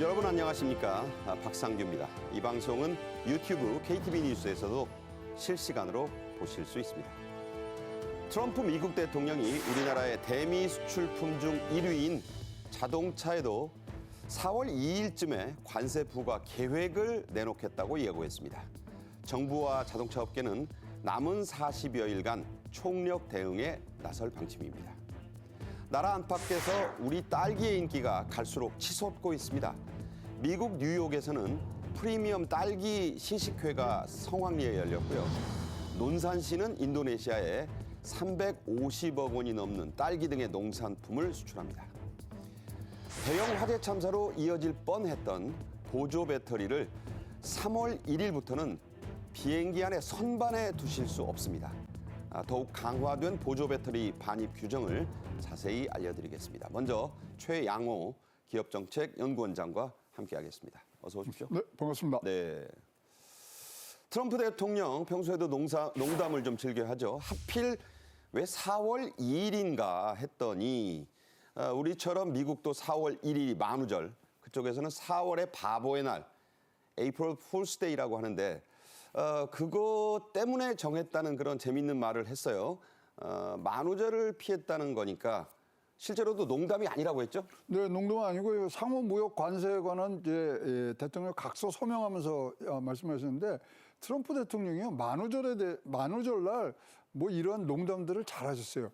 여러분 안녕하십니까? 박상규입니다. 이 방송은 유튜브 KTV 뉴스에서도 실시간으로 보실 수 있습니다. 트럼프 미국 대통령이 우리나라의 대미 수출품 중 1위인 자동차에도 4월 2일쯤에 관세 부과 계획을 내놓겠다고 예고했습니다. 정부와 자동차 업계는 남은 40여일간 총력 대응에 나설 방침입니다. 나라 안팎에서 우리 딸기의 인기가 갈수록 치솟고 있습니다. 미국 뉴욕에서는 프리미엄 딸기 시식회가 성황리에 열렸고요. 논산시는 인도네시아에 350억 원이 넘는 딸기 등의 농산품을 수출합니다. 대형 화재 참사로 이어질 뻔했던 보조 배터리를 3월 1일부터는 비행기 안에 선반에 두실 수 없습니다. 더욱 강화된 보조 배터리 반입 규정을 자세히 알려드리겠습니다. 먼저 최양호 기업정책연구원장과 함께하겠습니다. 어서 오십시오. 네, 반갑습니다. 네. 트럼프 대통령 평소에도 농담을 좀 즐겨 하죠. 하필 왜 4월 2일인가 했더니 우리처럼 미국도 4월 1일이 만우절, 그쪽에서는 4월의 바보의 날, April Fool's Day라고 하는데 그거 때문에 정했다는 그런 재밌는 말을 했어요. 만우절을 피했다는 거니까 실제로도 농담이 아니라고 했죠? 네, 농담은 아니고 상호 무역 관세에 관한 이제 대통령 각서 서명하면서 말씀하셨는데 트럼프 대통령이요 만우절날 뭐 이런 농담들을 잘하셨어요.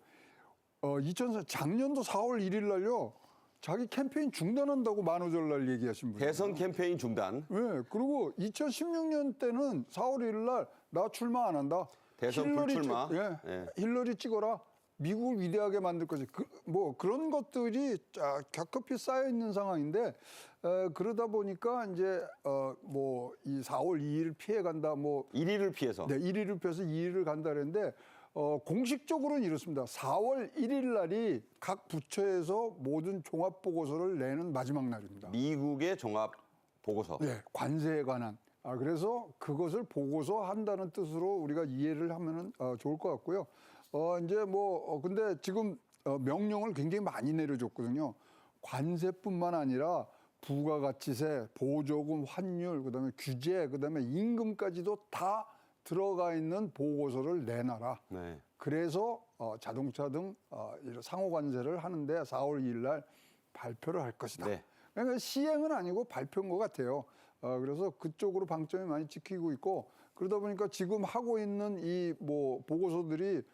2004 작년도 4월 1일 날요. 자기 캠페인 중단한다고 만우절날 얘기하신 분이에요. 대선 캠페인 중단. 네, 그리고 2016년 때는 4월 1일 날 나 출마 안 한다. 대선 불출마. 힐러리 찍어라. 미국을 위대하게 만들 거지. 뭐 그런 것들이 격급히 쌓여 있는 상황인데 그러다 보니까 이제 뭐 이 4월 2일 피해 간다. 뭐 1일을 피해서. 네, 1일을 피해서 2일을 간다 그랬는데 공식적으로는 이렇습니다. 4월 1일 날이 각 부처에서 모든 종합 보고서를 내는 마지막 날입니다. 미국의 종합 보고서. 네, 관세에 관한. 그래서 그것을 보고서 한다는 뜻으로 우리가 이해를 하면은 좋을 것 같고요. 이제 뭐 근데 지금 명령을 굉장히 많이 내려줬거든요. 관세뿐만 아니라 부가가치세, 보조금, 환율, 그다음에 규제, 그다음에 임금까지도 다 들어가 있는 보고서를 내놔라. 네. 그래서 자동차 등 상호 관세를 하는데 4월 2일 날 발표를 할 것이다. 네. 그러니까 시행은 아니고 발표인 것 같아요. 그래서 그쪽으로 방점이 많이 찍히고 있고 그러다 보니까 지금 하고 있는 이 뭐 보고서들이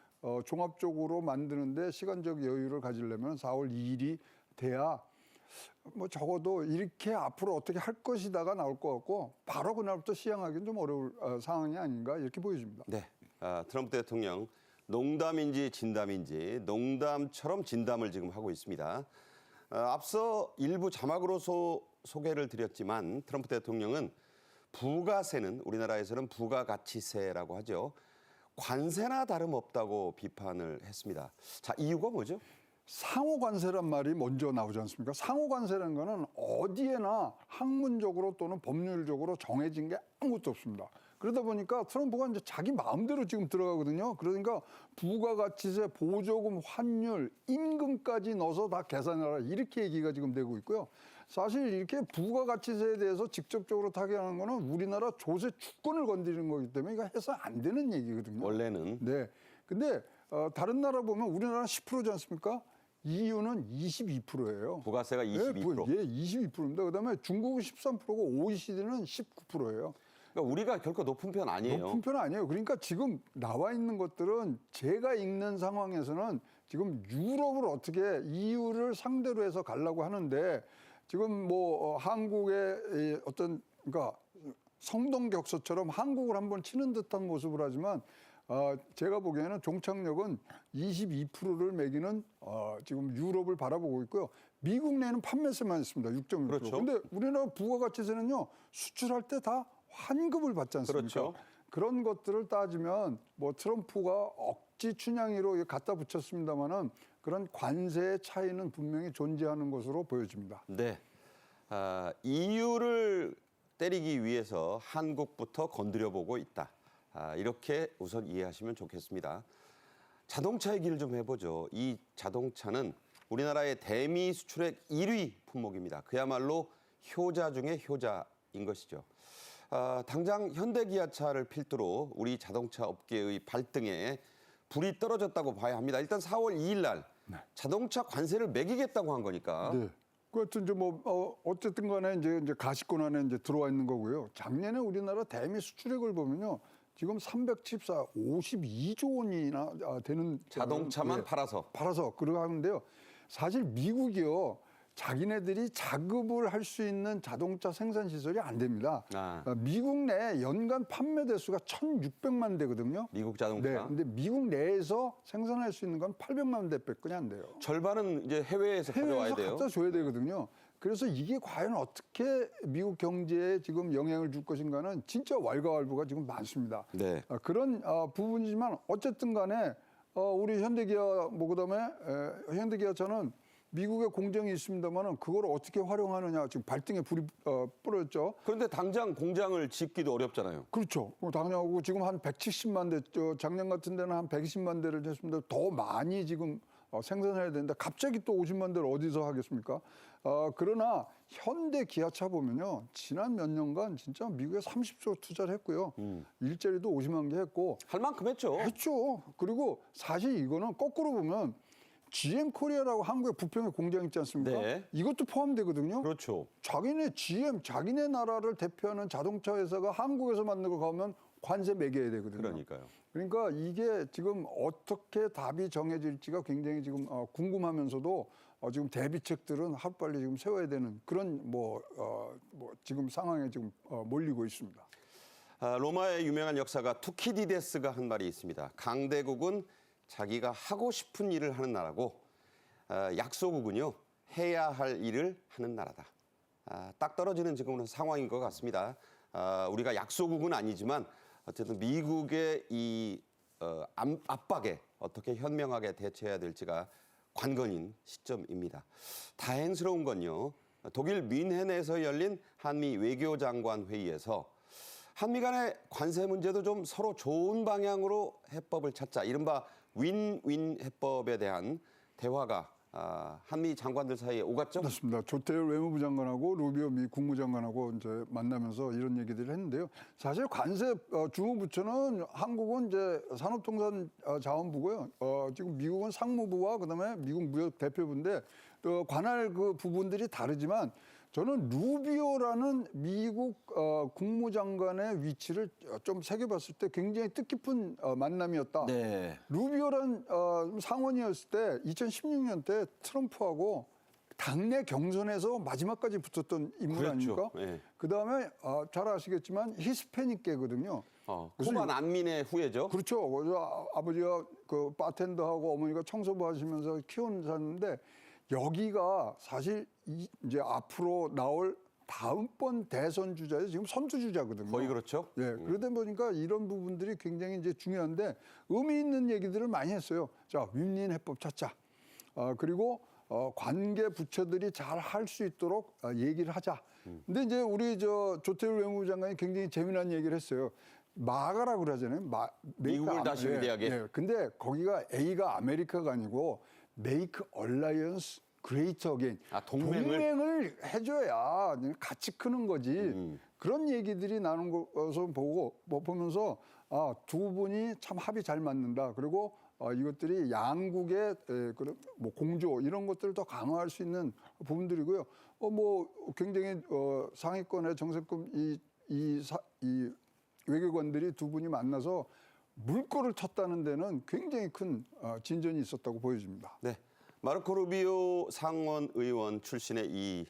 종합적으로 만드는데 시간적 여유를 가지려면 4월 2일이 돼야 뭐 적어도 이렇게 앞으로 어떻게 할 것이다가 나올 것 같고 바로 그날부터 시행하기는 좀 어려울 상황이 아닌가 이렇게 보여집니다. 네. 트럼프 대통령 농담인지 진담인지 농담처럼 진담을 지금 하고 있습니다. 앞서 일부 자막으로 소개를 드렸지만 트럼프 대통령은 부가세는 우리나라에서는 부가가치세라고 하죠. 관세나 다름없다고 비판을 했습니다. 자, 이유가 뭐죠? 상호관세란 말이 먼저 나오지 않습니까? 상호관세라는 거는 어디에나 학문적으로 또는 법률적으로 정해진 게 아무것도 없습니다. 그러다 보니까 트럼프가 이제 자기 마음대로 지금 들어가거든요. 그러니까 부가가치세, 보조금, 환율, 임금까지 넣어서 다 계산해라. 이렇게 얘기가 지금 되고 있고요. 사실 이렇게 부가가치세에 대해서 직접적으로 타격하는 거는 우리나라 조세 주권을 건드리는 거기 때문에 이거 해서 안 되는 얘기거든요. 원래는. 네. 근데 다른 나라 보면 우리나라는 10%지 않습니까? EU는 22%예요. 부가세가 22%. 예, 22%입니다. 그다음에 중국은 13%고 OECD는 19%예요. 그러니까 우리가 결코 높은 편 아니에요. 높은 편은 아니에요. 그러니까 지금 나와 있는 것들은 제가 읽는 상황에서는 지금 유럽을 어떻게 EU를 상대로 해서 가려고 하는데 지금 뭐 한국의 어떤 그러니까 성동격서처럼 한국을 한번 치는 듯한 모습을 하지만 제가 보기에는 종착역은 22%를 매기는 지금 유럽을 바라보고 있고요. 미국 내는 판매세만 있습니다. 6.1%. 그렇죠. 근데 우리나라 부가가치세는요. 수출할 때 다 환급을 받지 않습니까? 그렇죠. 그런 것들을 따지면 뭐 트럼프가 억지 춘향이로 갖다 붙였습니다마는 그런 관세의 차이는 분명히 존재하는 것으로 보여집니다. 네. EU를 때리기 위해서 한국부터 건드려보고 있다. 이렇게 우선 이해하시면 좋겠습니다. 자동차 얘기를 좀 해보죠. 이 자동차는 우리나라의 대미 수출액 1위 품목입니다. 그야말로 효자 중의 효자인 것이죠. 당장 현대기아차를 필두로 우리 자동차 업계의 발등에 불이 떨어졌다고 봐야 합니다. 일단 4월 2일 날 자동차 관세를 매기겠다고 한 거니까. 네. 그것도 이제 어쨌든 간에 이제 가시권 안에 이제 들어와 있는 거고요. 작년에 우리나라 대미 수출액을 보면요. 지금 52조 원이나 되는 자동차만 팔아서. 그러고 하는데요. 사실 미국이요. 자기네들이 자급을 할 수 있는 자동차 생산 시설이 안 됩니다. 미국 내 연간 판매 대수가 1,600만 대거든요. 미국 자동차. 네. 근데 미국 내에서 생산할 수 있는 건 800만 대밖에 안 돼요. 절반은 이제 해외에서 가져와야 돼요. 갖다 줘야 되거든요. 그래서 이게 과연 어떻게 미국 경제에 지금 영향을 줄 것인가는 진짜 왈가왈부가 지금 많습니다. 네. 그런 부분이지만 어쨌든 간에 우리 현대기아 그다음에 현대기아차는 미국의 공장이 있습니다만은 그걸 어떻게 활용하느냐 지금 발등에 불이 뿌렸죠. 그런데 당장 공장을 짓기도 어렵잖아요. 그렇죠. 당연하고 지금 한 170만 대, 작년 같은 데는 한 120만 대를 했습니다. 더 많이 지금 생산해야 되는데 갑자기 또 50만 대를 어디서 하겠습니까? 그러나 현대 기아차 보면요. 지난 몇 년간 진짜 미국에 30조 투자를 했고요. 일자리도 50만 개 했고. 할 만큼 했죠. 했죠. 그리고 사실 이거는 거꾸로 보면 GM 코리아라고 한국에 부평에 공장 있지 않습니까? 네. 이것도 포함되거든요. 그렇죠. 자기네 GM, 자기네 나라를 대표하는 자동차 회사가 한국에서 만든 거 가면 관세 매겨야 되거든요. 그러니까요. 그러니까 이게 지금 어떻게 답이 정해질지가 굉장히 지금 궁금하면서도 지금 대비책들은 하루빨리 지금 세워야 되는 그런 지금 상황에 지금 몰리고 있습니다. 로마의 유명한 역사가 투키디데스가 한 말이 있습니다. 강대국은 자기가 하고 싶은 일을 하는 나라고 약소국은요 해야 할 일을 하는 나라다. 딱 떨어지는 지금은 상황인 것 같습니다. 우리가 약소국은 아니지만 어쨌든 미국의 이 압박에 어떻게 현명하게 대처해야 될지가 관건인 시점입니다. 다행스러운 건요. 독일 뮌헨에서 열린 한미 외교장관 회의에서 한미 간의 관세 문제도 좀 서로 좋은 방향으로 해법을 찾자. 이른바 윈윈 해법에 대한 대화가 한미 장관들 사이에 오갔죠? 그렇습니다. 조태열 외무부 장관하고 루비오 미 국무장관하고 이제 만나면서 이런 얘기들을 했는데요. 사실 관세 주무부처는 한국은 이제 산업통상자원부고요. 지금 미국은 상무부와 그다음에 미국 무역 대표부인데 관할 그 부분들이 다르지만 저는 루비오라는 미국 국무장관의 위치를 좀 새겨봤을 때 굉장히 뜻깊은 만남이었다. 네. 루비오란 상원이었을 때 2016년 때 트럼프하고 당내 경선에서 마지막까지 붙었던 인물 그랬죠. 아닙니까? 네. 그다음에 잘 아시겠지만 히스패닉계거든요. 쿠바 난민의 후예죠. 그렇죠. 그래서 아버지가 그 바텐더하고 어머니가 청소부 하시면서 키운 사는데 여기가 사실 이제 앞으로 나올 다음번 대선 주자에 지금 선두 주자거든요. 거의 그렇죠. 예. 그러다 보니까 이런 부분들이 굉장히 이제 중요한데 의미 있는 얘기들을 많이 했어요. 자, 윈윈 해법 찾자. 그리고 관계 부처들이 잘 할 수 있도록 얘기를 하자. 근데 이제 우리 조태열 외무부 장관이 굉장히 재미난 얘기를 했어요. 마가라고 그러잖아요. 미국을 다시 위대하게. 예. 근데 거기가 A가 아메리카가 아니고 Make Alliance Great Again. 동맹을 해줘야 같이 크는 거지. 그런 얘기들이 나눈 것을 보면서 두 분이 참 합이 잘 맞는다. 그리고 이것들이 양국의 공조 이런 것들을 더 강화할 수 있는 부분들이고요. 굉장히 상위권의 정세권 이 외교관들이 두 분이 만나서 물꼬를 쳤다는 데는 굉장히 큰 진전이 있었다고 보여집니다. 네, 마르코 루비오 상원 의원 출신의 이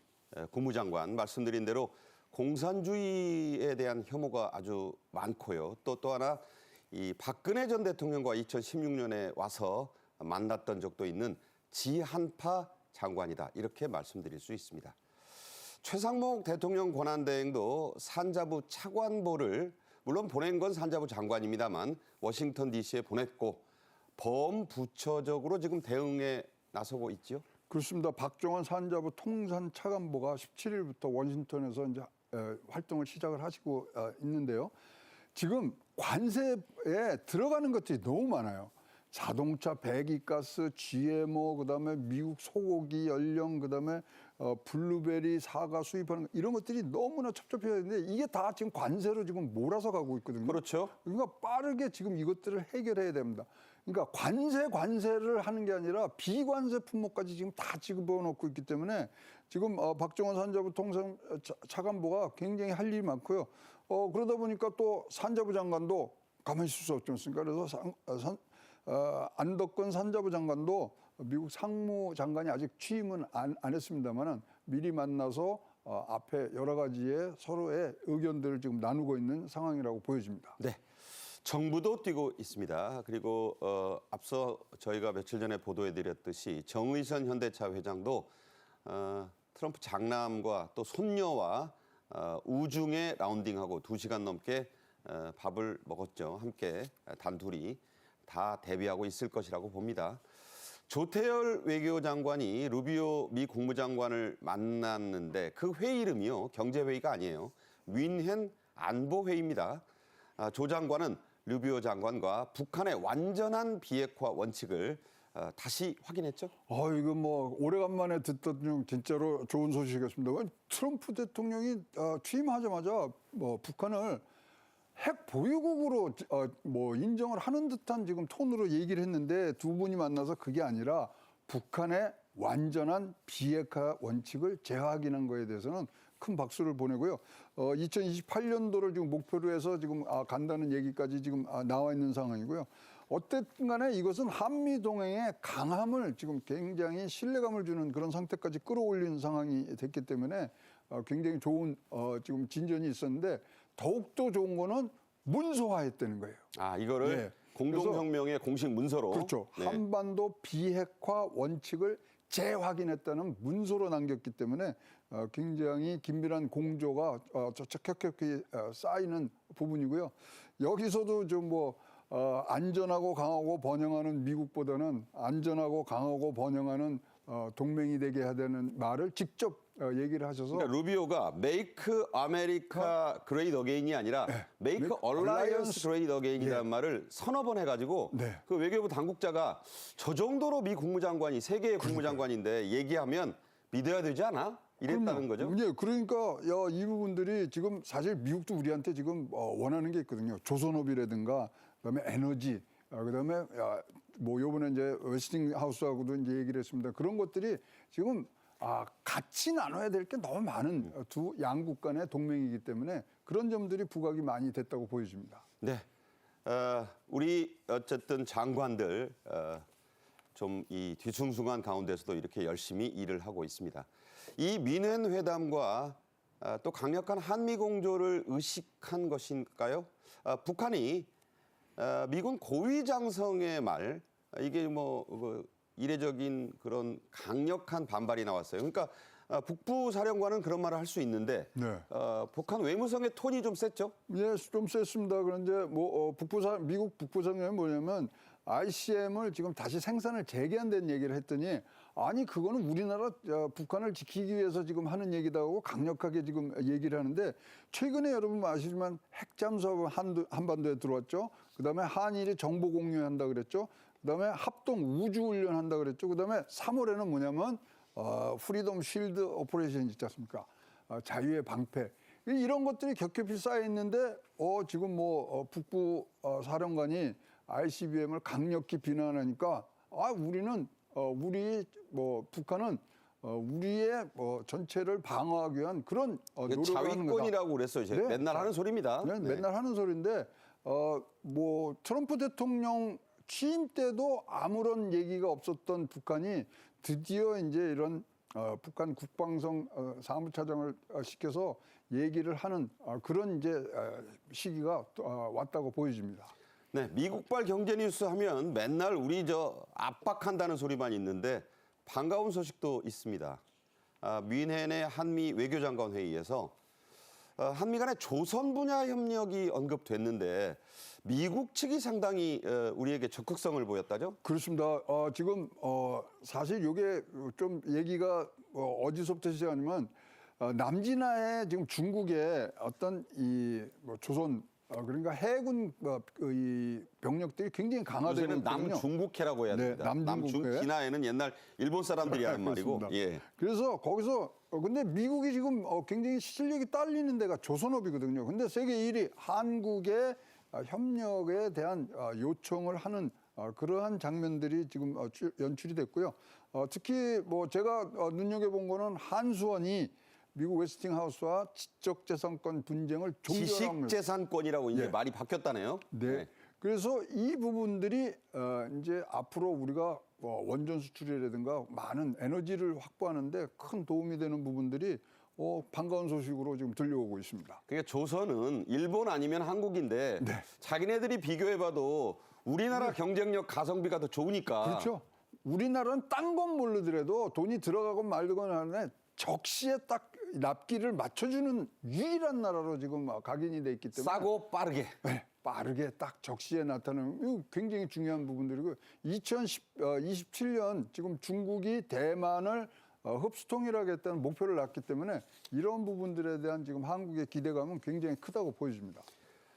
국무장관 말씀드린 대로 공산주의에 대한 혐오가 아주 많고요. 또 하나 이 박근혜 전 대통령과 2016년에 와서 만났던 적도 있는 지한파 장관이다. 이렇게 말씀드릴 수 있습니다. 최상목 대통령 권한대행도 산자부 차관보를 물론 보낸 건 산자부 장관입니다만 워싱턴 DC에 보냈고 범부처적으로 지금 대응에 나서고 있죠. 그렇습니다. 박종원 산자부 통산차관보가 17일부터 워싱턴에서 이제 활동을 시작을 하시고 있는데요. 지금 관세에 들어가는 것들이 너무 많아요. 자동차 배기가스, GMO, 그다음에 미국 소고기 연령, 그다음에 블루베리 사과 수입하는 이런 것들이 너무나 첩첩해야 되는데 이게 다 지금 관세로 지금 몰아서 가고 있거든요. 그렇죠. 그러니까 빠르게 지금 이것들을 해결해야 됩니다. 그러니까 관세를 하는 게 아니라 비관세 품목까지 지금 다 집어넣고 있기 때문에 지금 박정원 산자부 통상 차관보가 굉장히 할 일이 많고요. 그러다 보니까 또 산자부 장관도 가만히 있을 수 없지 않습니까? 그래서 안덕건 산자부 장관도 미국 상무장관이 아직 취임은 안 했습니다만은 미리 만나서 앞에 여러 가지의 서로의 의견들을 지금 나누고 있는 상황이라고 보여집니다. 네. 정부도 뛰고 있습니다. 그리고 앞서 저희가 며칠 전에 보도해드렸듯이 정의선 현대차 회장도 트럼프 장남과 또 손녀와 우중에 라운딩하고 2시간 넘게 밥을 먹었죠. 함께 단둘이 다 대비하고 있을 것이라고 봅니다. 조태열 외교장관이 루비오 미 국무장관을 만났는데 그 회의 이름이요. 경제회의가 아니에요. 뮌헨 안보회의입니다. 조 장관은 루비오 장관과 북한의 완전한 비핵화 원칙을 다시 확인했죠. 이거 뭐 오래간만에 듣던 중 진짜로 좋은 소식이었습니다. 트럼프 대통령이 취임하자마자 뭐 북한을 핵 보유국으로 뭐 인정을 하는 듯한 지금 톤으로 얘기를 했는데 두 분이 만나서 그게 아니라 북한의 완전한 비핵화 원칙을 재확인한 거에 대해서는 큰 박수를 보내고요. 2028년도를 지금 목표로 해서 지금 간다는 얘기까지 지금 나와 있는 상황이고요. 어쨌든 간에 이것은 한미 동맹의 강함을 지금 굉장히 신뢰감을 주는 그런 상태까지 끌어올린 상황이 됐기 때문에 굉장히 좋은 지금 진전이 있었는데 더욱더 좋은 거는 문서화했다는 거예요. 이거를 네. 공동성명의 공식 문서로. 그렇죠. 네. 한반도 비핵화 원칙을 재확인했다는 문서로 남겼기 때문에 굉장히 긴밀한 공조가 격격히 쌓이는 부분이고요. 여기서도 좀 뭐 안전하고 강하고 번영하는 미국보다는 안전하고 강하고 번영하는 동맹이 되게 해야 되는 말을 직접 얘기를 하셔서 그러니까 루비오가 Make America Great Again이 아니라 Make Alliance Great Again이라는 말을 서너 번 해가지고 네. 그 외교부 당국자가 저 정도로 미 국무장관이 세계의 국무장관인데 얘기하면 믿어야 되지 않아? 이랬다는 거죠. 예, 그러니까 이 부분들이 지금 사실 미국도 우리한테 지금 원하는 게 있거든요. 조선업이라든가 그다음에 에너지, 그다음에 뭐 요번에 이제 웨스팅하우스하고도 이제 얘기를 했습니다. 그런 것들이 지금 같이 나눠야 될 게 너무 많은 두 양국 간의 동맹이기 때문에 그런 점들이 부각이 많이 됐다고 보여집니다. 네, 우리 어쨌든 장관들 좀 이 뒤숭숭한 가운데서도 이렇게 열심히 일을 하고 있습니다. 이 민헨 회담과 또 강력한 한미 공조를 의식한 것인가요? 북한이 미군 고위장성의 말 이게 뭐 이례적인 그런 강력한 반발이 나왔어요. 그러니까 북부 사령관은 그런 말을 할 수 있는데 네. 북한 외무성의 톤이 좀 셌죠? 예, 좀 셌습니다. 그런데 뭐 미국 북부상령이 뭐냐면 ICM을 지금 다시 생산을 재개한다는 얘기를 했더니 아니 그거는 우리나라 북한을 지키기 위해서 지금 하는 얘기다 하고 강력하게 지금 얘기를 하는데 최근에 여러분 아시지만 핵잠 수합 한반도에 들어왔죠. 그다음에 한일이 정보 공유한다 그랬죠. 그다음에 합동 우주 훈련한다 그랬죠. 그다음에 3월에는 뭐냐면 프리덤 쉴드 오퍼레이션 있지 않습니까? 자유의 방패. 이런 것들이 겹겹이 쌓여 있는데 지금 뭐 북부 사령관이 ICBM을 강력히 비난하니까 우리는 북한은 우리의 전체를 방어하기 위한 그런 노력을 하는 거다. 자위권이라고 그랬어요. 네. 맨날 하는 소리입니다. 네, 네. 맨날 하는 소리인데 뭐 트럼프 대통령 취임 때도 아무런 얘기가 없었던 북한이 드디어 이제 이런 북한 국방성 사무차장을 시켜서 얘기를 하는 그런 이제 시기가 왔다고 보여집니다. 네, 미국발 경제 뉴스 하면 맨날 우리 압박한다는 소리만 있는데 반가운 소식도 있습니다. 뮌헨의 한미 외교장관 회의에서 한미 간의 조선 분야 협력이 언급됐는데 미국 측이 상당히 우리에게 적극성을 보였다죠? 그렇습니다. 지금 사실 이게 좀 얘기가 어디서부터 시작하냐면 남진아에 지금 중국의 어떤 뭐 조선 그러니까 해군 이 병력들이 굉장히 강화되고 요새는 있거든요. 남중국해라고 해야 네, 됩니다. 남중국해. 남중기나에는 옛날 일본 사람들이 하는 말이고. 그렇습니다. 예. 그래서 거기서 근데 미국이 지금 굉장히 실력이 딸리는 데가 조선업이거든요. 근데 세계 1위 한국의 협력에 대한 요청을 하는 그러한 장면들이 지금 연출이 됐고요. 특히 뭐 제가 눈여겨본 거는 한수원이 미국 웨스팅하우스와 지적재산권 분쟁을 종결하면서 지식재산권이라고 이제 예. 말이 바뀌었다네요. 네. 그래서 이 부분들이 이제 앞으로 우리가 원전 수출이라든가 많은 에너지를 확보하는데 큰 도움이 되는 부분들이 반가운 소식으로 지금 들려오고 있습니다. 그러니까 조선은 일본 아니면 한국인데 네. 자기네들이 비교해봐도 우리나라 경쟁력 가성비가 더 좋으니까. 그렇죠. 우리나라는 딴 건 모르더라도 돈이 들어가건 말건 하는데 적시에 딱 납기를 맞춰주는 유일한 나라로 지금 각인이 돼 있기 때문에 싸고 빠르게. 네, 빠르게 딱 적시에 나타나는 이거 굉장히 중요한 부분들이고 2027년 지금 중국이 대만을 흡수통일하겠다는 목표를 놨기 때문에 이런 부분들에 대한 지금 한국의 기대감은 굉장히 크다고 보여집니다.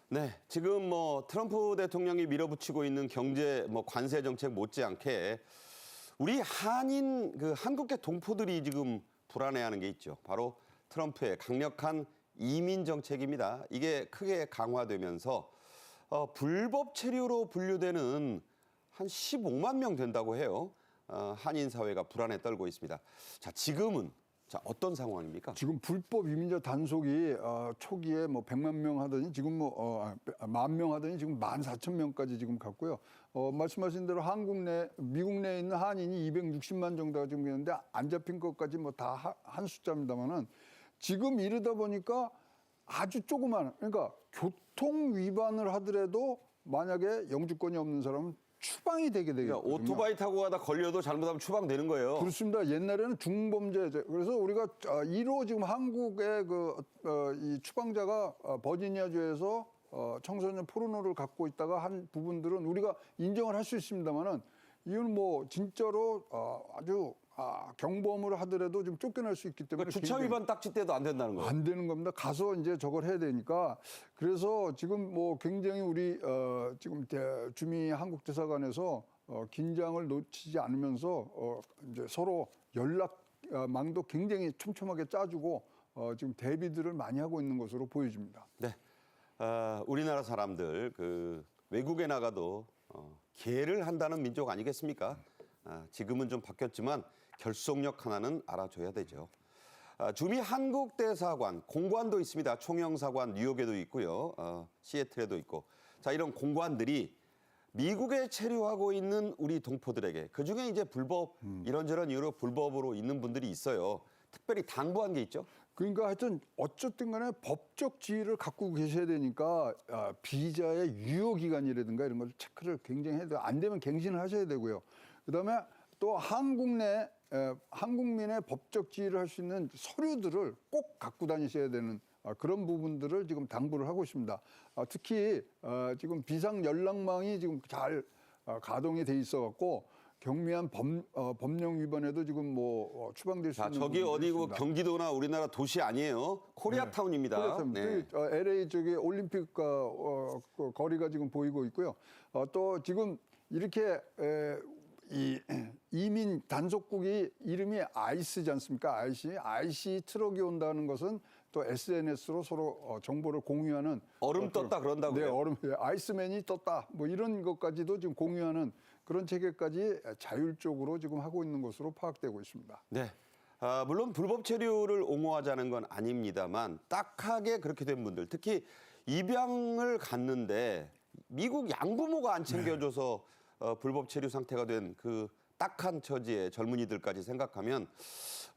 네, 지금 뭐 트럼프 대통령이 밀어붙이고 있는 경제 관세 정책 못지않게 우리 한인 그 한국계 동포들이 지금 불안해하는 게 있죠. 바로 트럼프의 강력한 이민 정책입니다. 이게 크게 강화되면서 불법 체류로 분류되는 한 15만 명 된다고 해요. 한인 사회가 불안에 떨고 있습니다. 자, 지금은 어떤 상황입니까? 지금 불법 이민자 단속이 초기에 뭐 100만 명 하더니 지금 뭐 10,000명 하더니 지금 14,000명까지 지금 갔고요. 말씀하신 대로 미국 내에 있는 한인이 260만 정도가 지금 있는데 안 잡힌 것까지 뭐 다 한 숫자입니다만은 지금 이르다 보니까 아주 조그만 그러니까 교통 위반을 하더라도 만약에 영주권이 없는 사람은 추방이 되게 되거든요. 그러니까 오토바이 타고 가다 걸려도 잘못하면 추방되는 거예요. 그렇습니다. 옛날에는 중범죄. 그래서 우리가 1호 지금 한국의 이 추방자가 버지니아주에서 청소년 포르노를 갖고 있다가 한 부분들은 우리가 인정을 할 수 있습니다만은 이건 뭐 진짜로 아주 경범을 하더라도 좀 쫓겨날 수 있기 때문에 그러니까 주차 위반 딱지 때도 안 된다는 거예요. 안 되는 겁니다. 가서 이제 저걸 해야 되니까 그래서 지금 뭐 굉장히 우리 지금 주미 한국 대사관에서 긴장을 놓치지 않으면서 이제 서로 연락망도 굉장히 촘촘하게 짜주고 지금 대비들을 많이 하고 있는 것으로 보여집니다. 네, 우리나라 사람들 그 외국에 나가도 개를 한다는 민족 아니겠습니까? 지금은 좀 바뀌었지만 결속력 하나는 알아줘야 되죠. 주미 한국 대사관 공관도 있습니다. 총영사관 뉴욕에도 있고요, 시애틀에도 있고. 자, 이런 공관들이 미국에 체류하고 있는 우리 동포들에게 그 중에 이제 불법 이런저런 이유로 불법으로 있는 분들이 있어요. 특별히 당부한 게 있죠. 그러니까 하여튼 어쨌든 간에 법적 지위를 갖고 계셔야 되니까 비자의 유효 기간이라든가 이런 걸 체크를 굉장히 해야 돼요. 안 되면 갱신을 하셔야 되고요. 그다음에 또 한국민의 법적 지위를 할 수 있는 서류들을 꼭 갖고 다니셔야 되는 그런 부분들을 지금 당부를 하고 있습니다. 특히 지금 비상 연락망이 지금 잘 가동이 돼 있어 갖고 경미한 법령 위반에도 지금 뭐 추방될 수 있는 저기 부분들이 어디고 있습니다. 경기도나 우리나라 도시 아니에요. 코리아타운입니다. 네. LA 쪽에 올림픽 그 거리가 지금 보이고 있고요. 또 지금 이렇게 이 이민 단속국이 이름이 아이스지 않습니까? 아이시 트럭이 온다는 것은 또 SNS로 서로 정보를 공유하는 얼음 떴다 그런다고요. 네, 아이스맨이 떴다. 뭐 이런 것까지도 지금 공유하는 그런 체계까지 자율적으로 지금 하고 있는 것으로 파악되고 있습니다. 네. 물론 불법 체류를 옹호하자는 건 아닙니다만 딱하게 그렇게 된 분들, 특히 입양을 갔는데 미국 양부모가 안 챙겨줘서 불법 체류 상태가 된 그 딱한 처지의 젊은이들까지 생각하면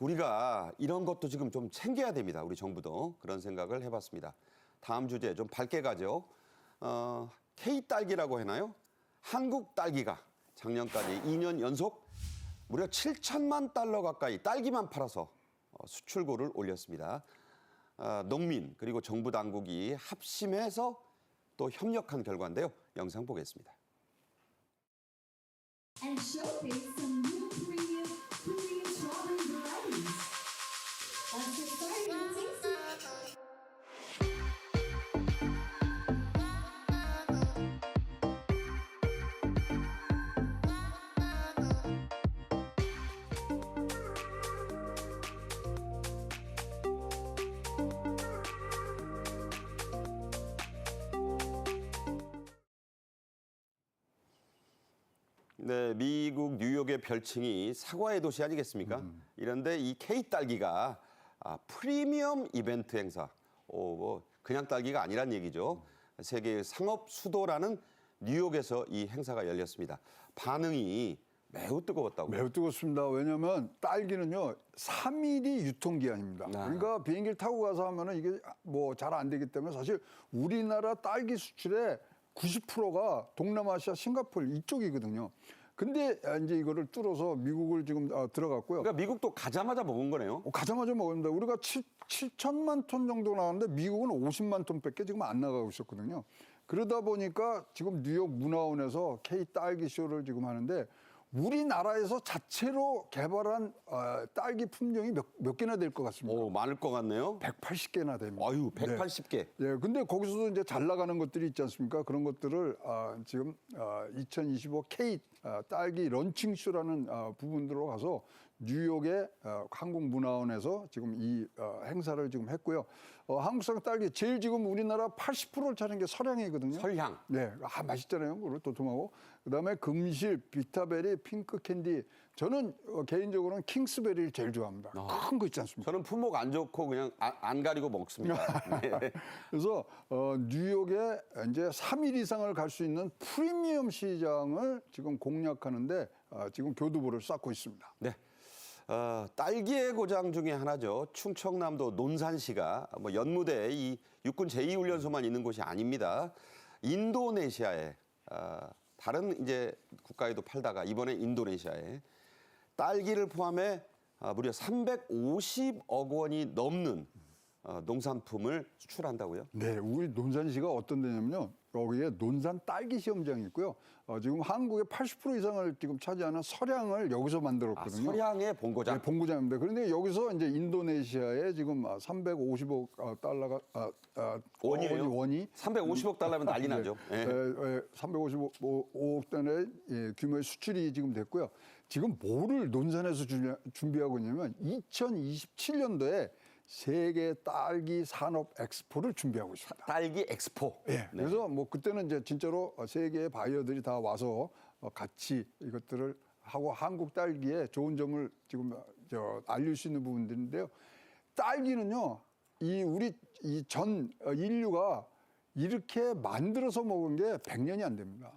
우리가 이런 것도 지금 좀 챙겨야 됩니다. 우리 정부도 그런 생각을 해봤습니다. 다음 주제 좀 밝게 가죠. K딸기라고 하나요? 한국 딸기가 작년까지 2년 연속 무려 7천만 달러 가까이 딸기만 팔아서 수출고를 올렸습니다. 농민 그리고 정부 당국이 합심해서 또 협력한 결과인데요. 영상 보겠습니다. And showcase some new premium strawberry varieties. Let's get started and taste it. 네, 미국 뉴욕의 별칭이 사과의 도시 아니겠습니까? 이런데 이 K 딸기가 프리미엄 이벤트 행사, 뭐 그냥 딸기가 아니란 얘기죠. 세계의 상업 수도라는 뉴욕에서 이 행사가 열렸습니다. 반응이 매우 뜨거웠다고. 매우 뜨겁습니다. 왜냐하면 딸기는요 3일이 유통기한입니다. 그러니까 비행기를 타고 가서 하면은 이게 뭐 잘 안 되기 때문에 사실 우리나라 딸기 수출의 90%가 동남아시아, 싱가포르 이쪽이거든요. 근데 이제 이거를 뚫어서 미국을 지금 들어갔고요. 그러니까 미국도 가자마자 먹은 거네요. 가자마자 먹었는데 우리가 7천만 톤 정도 나왔는데 미국은 50만 톤밖에 지금 안 나가고 있었거든요. 그러다 보니까 지금 뉴욕 문화원에서 K 딸기 쇼를 지금 하는데 우리나라에서 자체로 개발한 딸기 품종이 몇 개나 될 것 같습니다. 오, 많을 것 같네요. 180개나 됩니다. 아유, 180개. 예, 근데 거기서도 이제 잘 나가는 것들이 있지 않습니까? 그런 것들을 지금 2025 K 딸기 런칭쇼라는 부분들로 가서 뉴욕의 한국문화원에서 지금 이 행사를 지금 했고요. 한국산 딸기 제일 지금 우리나라 80%를 차는 게 설향이거든요. 설향. 네, 맛있잖아요. 그걸 도톰하고. 그다음에 금실, 비타베리, 핑크 캔디. 저는 개인적으로는 킹스베리를 제일 좋아합니다. 큰 거 있지 않습니까? 저는 품목 안 좋고 그냥 안 가리고 먹습니다. 네. 그래서 뉴욕에 이제 3일 이상을 갈 수 있는 프리미엄 시장을 지금 공략하는데 지금 교두보를 쌓고 있습니다. 네. 딸기의 고장 중에 하나죠. 충청남도 논산시가 뭐 연무대 이 육군 제2훈련소만 있는 곳이 아닙니다. 인도네시아에 다른 이제 국가에도 팔다가 이번에 인도네시아에 딸기를 포함해 무려 350억 원이 넘는 농산품을 수출한다고요? 네, 우리 논산시가 어떤 데냐면요. 여기에 논산 딸기 시험장이 있고요. 지금 한국의 80% 이상을 지금 차지하는 설향을 여기서 만들었거든요. 설향의 본고장. 네, 본고장입니다. 그런데 여기서 이제 인도네시아에 지금 350억 달러가 원이에요? 원이 350억 달러면 난리 나죠. 예. 355억 달러의 규모의 수출이 지금 됐고요. 지금 뭐를 논산에서 준비하고 있냐면 2027년도에 세계 딸기 산업 엑스포를 준비하고 있습니다. 딸기 엑스포. 예. 그래서 뭐 그때는 이제 진짜로 세계의 바이어들이 다 와서 같이 이것들을 하고 한국 딸기의 좋은 점을 지금 알릴 수 있는 부분들인데요. 딸기는요, 우리 이 전 인류가 이렇게 만들어서 먹은 게 100년이 안 됩니다.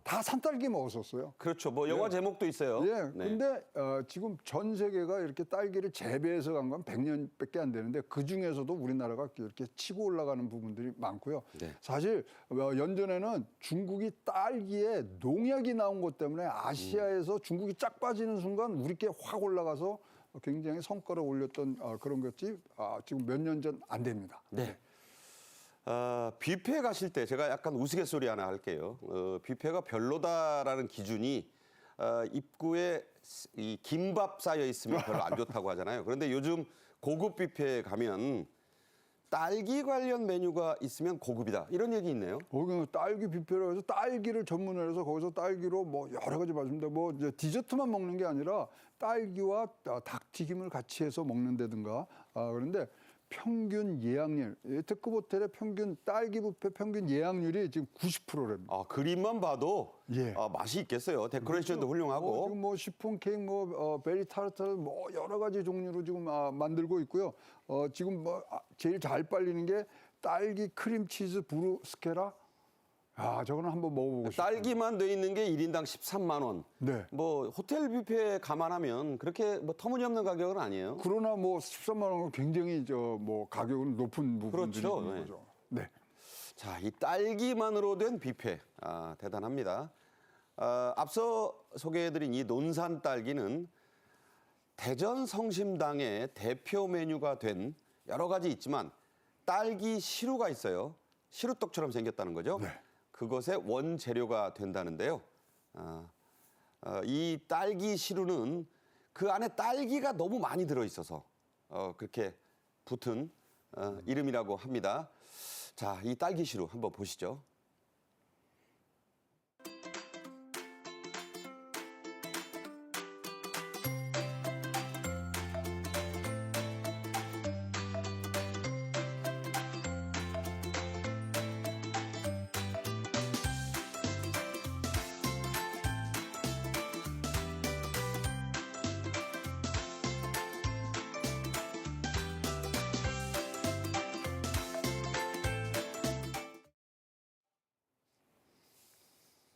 다 산딸기 먹었었어요. 그렇죠. 뭐 영화 제목도 있어요. 예. 네. 근데 지금 전 세계가 이렇게 딸기를 재배해서 간 건 100년밖에 안 되는데 그 중에서도 우리나라가 이렇게 치고 올라가는 부분들이 많고요. 네. 사실 연전에는 중국이 딸기에 농약이 나온 것 때문에 아시아에서 중국이 쫙 빠지는 순간 우리께 확 올라가서 굉장히 성과를 올렸던 그런 것이 지금 몇 년 전 안 됩니다. 네. 뷔페 가실 때 제가 약간 우스갯소리 하나 할게요. 뷔페가 별로다라는 기준이 입구에 이 김밥 쌓여 있으면 별로 안 좋다고 하잖아요. 그런데 요즘 고급 뷔페에 가면 딸기 관련 메뉴가 있으면 고급이다. 이런 얘기 있네요. 거기는 딸기 뷔페로 해서 딸기를 전문으로 해서 거기서 딸기로 뭐 여러 가지 맛입니다. 뭐 이제 디저트만 먹는 게 아니라 딸기와 닭튀김을 같이 해서 먹는다든가. 그런데 평균 예약률, 특급 호텔의 평균 딸기 뷔페 평균 예약률이 지금 90%랍니다. 그림만 봐도 예. 맛이 있겠어요. 데코레이션도 훌륭하고. 지금 뭐 시폰 케이크, 베리 타르트 뭐 여러 가지 종류로 지금 만들고 있고요. 지금 뭐 제일 잘 팔리는 게 딸기 크림 치즈 브루스케라. 저거는 한번 먹어보고 싶어요. 딸기만 돼 있는 게 1인당 13만 원. 네. 뭐 호텔 뷔페 감안하면 그렇게 뭐 터무니없는 가격은 아니에요. 그러나 뭐 13만 원은 굉장히 뭐 가격은 높은 부분들이 그렇죠. 있는 네. 거죠. 네. 자, 이 딸기만으로 된 뷔페 대단합니다. 앞서 소개해드린 이 논산 딸기는 대전 성심당의 대표 메뉴가 된 여러 가지 있지만 딸기 시루가 있어요. 시루떡처럼 생겼다는 거죠. 네. 그것의 원재료가 된다는데요. 이 딸기 시루는 그 안에 딸기가 너무 많이 들어있어서 그렇게 붙은 이름이라고 합니다. 자, 이 딸기 시루 한번 보시죠.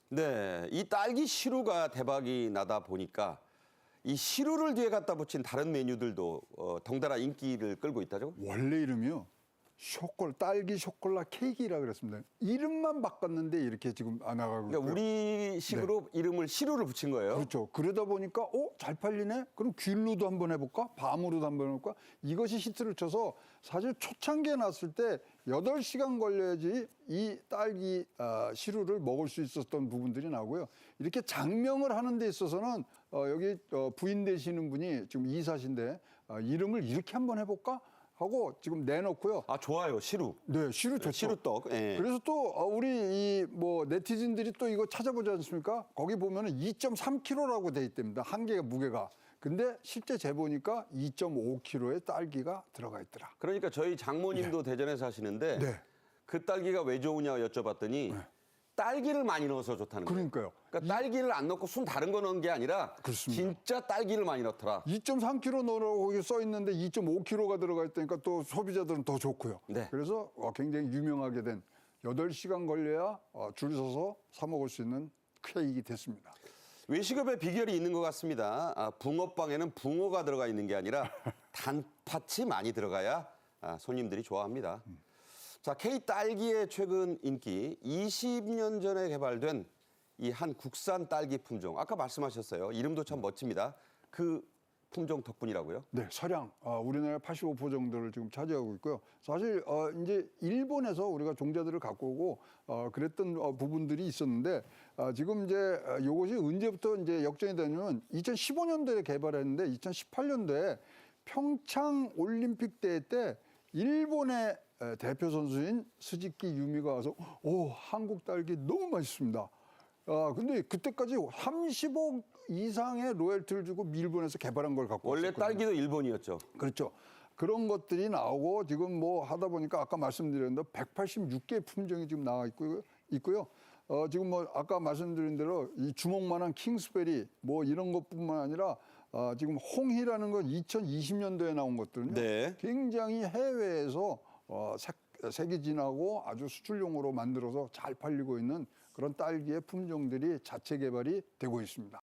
네, 이 딸기 시루가 대박이 나다 보니까 이 시루를 뒤에 갖다 붙인 다른 메뉴들도 덩달아 인기를 끌고 있다죠? 원래 이름이요. 딸기 쇼콜라 케이크라 그랬습니다. 이름만 바꿨는데 이렇게 지금 안 나가고 그러니까 있고요. 우리식으로 이름을 시루를 붙인 거예요. 그렇죠. 그러다 보니까 잘 팔리네. 그럼 귤로도 한번 해볼까? 밤으로도 한번 해볼까? 이것이 히트를 쳐서 사실 초창기에 났을 때 8시간 걸려야지 이 딸기 시루를 먹을 수 있었던 부분들이 나오고요. 이렇게 장명을 하는 데 있어서는 여기 부인 되시는 분이 지금 이사신데 이름을 이렇게 한번 해볼까? 하고 지금 내놓고요. 아, 좋아요. 시루. 네, 시루 좋죠. 시루떡. 예. 그래서 또 우리 이 네티즌들이 또 이거 찾아보지 않습니까? 거기 보면은 2.3kg라고 돼 있답니다. 한 개가 무게가. 근데 실제 재보니까 2.5kg의 딸기가 들어가 있더라. 그러니까 저희 장모님도 대전에 사시는데 네. 그 딸기가 왜 좋으냐 여쭤봤더니 딸기를 많이 넣어서 좋다는 거예요. 그러니까요. 그러니까 딸기를 안 넣고 순 다른 거 넣은 게 아니라 그렇습니다. 진짜 딸기를 많이 넣더라. 2.3kg 넣으라고 거기 써 있는데 2.5kg가 들어가 있다니까 또 소비자들은 더 좋고요. 네. 그래서 굉장히 유명하게 된 8시간 걸려야 줄 서서 사 먹을 수 있는 케이크가 됐습니다. 외식업의 비결이 있는 것 같습니다. 붕어빵에는 붕어가 들어가 있는 게 아니라 단팥이 많이 들어가야 손님들이 좋아합니다. 자, K 딸기의 최근 인기 20년 전에 개발된 이 한 국산 딸기 품종. 아까 말씀하셨어요. 이름도 참 멋집니다. 그 품종 덕분이라고요? 네, 서량 우리나라 85% 정도를 지금 차지하고 있고요. 사실 이제 일본에서 우리가 종자들을 갖고 오고 그랬던 부분들이 있었는데 지금 이제 이것이 언제부터 이제 역전이 되냐면 2015년도에 개발했는데 2018년도에 평창 올림픽 대회 때 일본의 대표 선수인 스즈키 유미가 와서 한국 딸기 너무 맛있습니다. 근데 그때까지 30억 이상의 로열티를 주고 일본에서 개발한 걸 갖고 원래 왔었거든요. 딸기도 일본이었죠. 그렇죠. 그런 것들이 나오고 지금 뭐 하다 보니까 아까 말씀드렸는데 186개 품종이 지금 나와 있고요. 지금 뭐 아까 말씀드린 대로 이 주먹만한 킹스베리 뭐 이런 것뿐만 아니라 지금 홍희라는 건 2020년도에 나온 것들은요. 네. 굉장히 해외에서 색이 진하고 아주 수출용으로 만들어서 잘 팔리고 있는 그런 딸기의 품종들이 자체 개발이 되고 있습니다.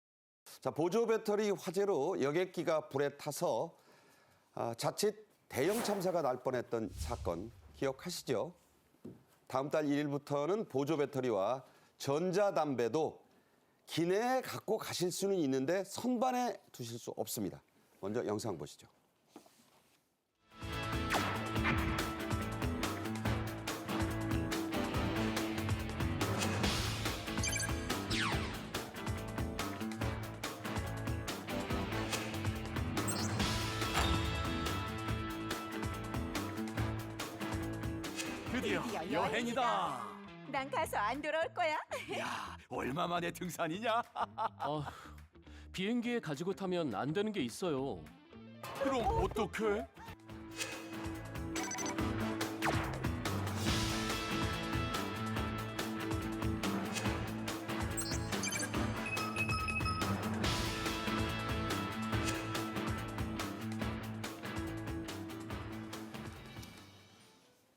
자, 보조 배터리 화재로 여객기가 불에 타서 자칫 대형 참사가 날 뻔했던 사건 기억하시죠? 다음 달 1일부터는 보조 배터리와 전자담배도 기내에 갖고 가실 수는 있는데 선반에 두실 수 없습니다. 먼저 영상 보시죠. 드디어 여행이다. 난 가서 안 돌아올 거야. 야, 얼마 만에 등산이냐? 비행기에 가지고 타면 안 되는 게 있어요. 그럼 어떡해?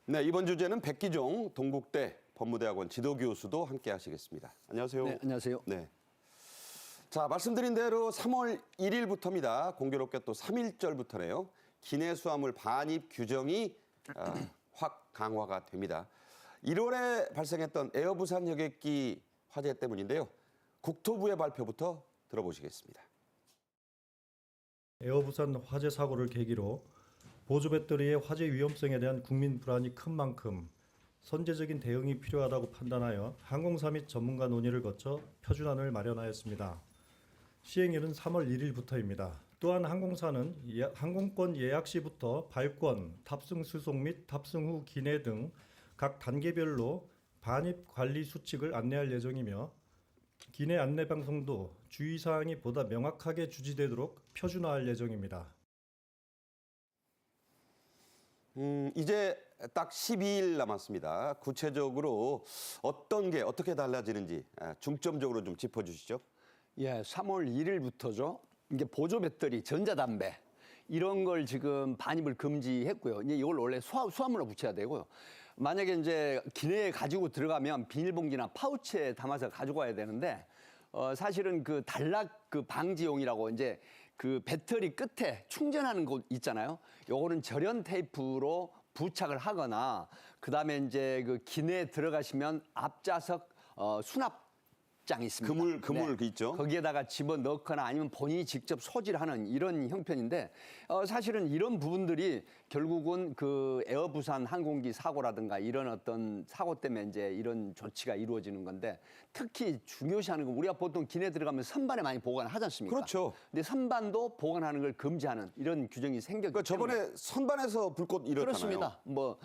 네, 이번 주제는 백기종 동국대 법무대학원 지도교수도 함께 하시겠습니다. 안녕하세요. 네, 안녕하세요. 네. 자, 말씀드린 대로 3월 1일부터입니다. 공교롭게 또 3.1절부터네요. 기내 수화물 반입 규정이 확 강화가 됩니다. 1월에 발생했던 에어부산 여객기 화재 때문인데요. 국토부의 발표부터 들어보시겠습니다. 에어부산 화재 사고를 계기로 보조 배터리의 화재 위험성에 대한 국민 불안이 큰 만큼 선제적인 대응이 필요하다고 판단하여 항공사 및 전문가 논의를 거쳐 표준안을 마련하였습니다. 시행일은 3월 1일부터입니다. 또한 항공사는 항공권 예약 시부터 발권, 탑승 수속 및 탑승 후 기내 등 각 단계별로 반입 관리 수칙을 안내할 예정이며 기내 안내 방송도 주의사항이 보다 명확하게 주지되도록 표준화할 예정입니다. 이제 딱 12일 남았습니다. 구체적으로 어떤 게 어떻게 달라지는지 중점적으로 좀 짚어주시죠. 예, 3월 1일부터죠. 이게 보조 배터리, 전자담배 이런 걸 지금 반입을 금지했고요. 이제 이걸 원래 수화물로 붙여야 되고요. 만약에 이제 기내에 가지고 들어가면 비닐봉지나 파우치에 담아서 가지고 와야 되는데 사실은 그 단락 그 방지용이라고 이제 그 배터리 끝에 충전하는 곳 있잖아요. 요거는 절연 테이프로 부착을 하거나 그다음에 이제 그 기내에 들어가시면 앞좌석 수납장이 있습니다. 그물 있죠. 거기에다가 집어 넣거나 아니면 본인이 직접 소질하는 이런 형편인데 사실은 이런 부분들이 결국은 그 에어부산 항공기 사고라든가 이런 어떤 사고 때문에 이제 이런 조치가 이루어지는 건데 특히 중요시하는 건 우리가 보통 기내 들어가면 선반에 많이 보관하지 않습니까? 그렇죠. 근데 선반도 보관하는 걸 금지하는 이런 규정이 생겼기 그러니까 때문에 저번에 선반에서 불꽃 일었잖아요. 그렇습니다. 뭐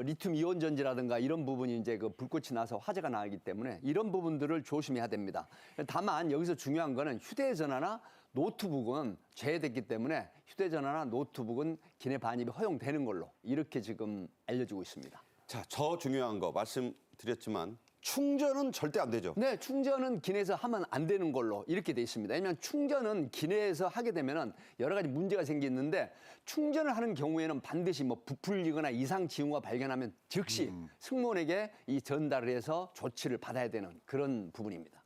리튬 이온 전지라든가 이런 부분이 이제 그 불꽃이 나서 화재가 나기 때문에 이런 부분들을 조심해야 됩니다. 다만 여기서 중요한 거는 휴대전화나 노트북은 제외됐기 때문에 휴대전화나 노트북은 기내 반입이 허용되는 걸로 이렇게 지금 알려지고 있습니다. 자, 저 중요한 거 말씀드렸지만 충전은 절대 안 되죠. 네, 충전은 기내에서 하면 안 되는 걸로 이렇게 돼 있습니다. 왜냐하면 충전은 기내에서 하게 되면은 여러 가지 문제가 생기는데 충전을 하는 경우에는 반드시 뭐 부풀리거나 이상 징후가 발견하면 즉시 승무원에게 이 전달을 해서 조치를 받아야 되는 그런 부분입니다.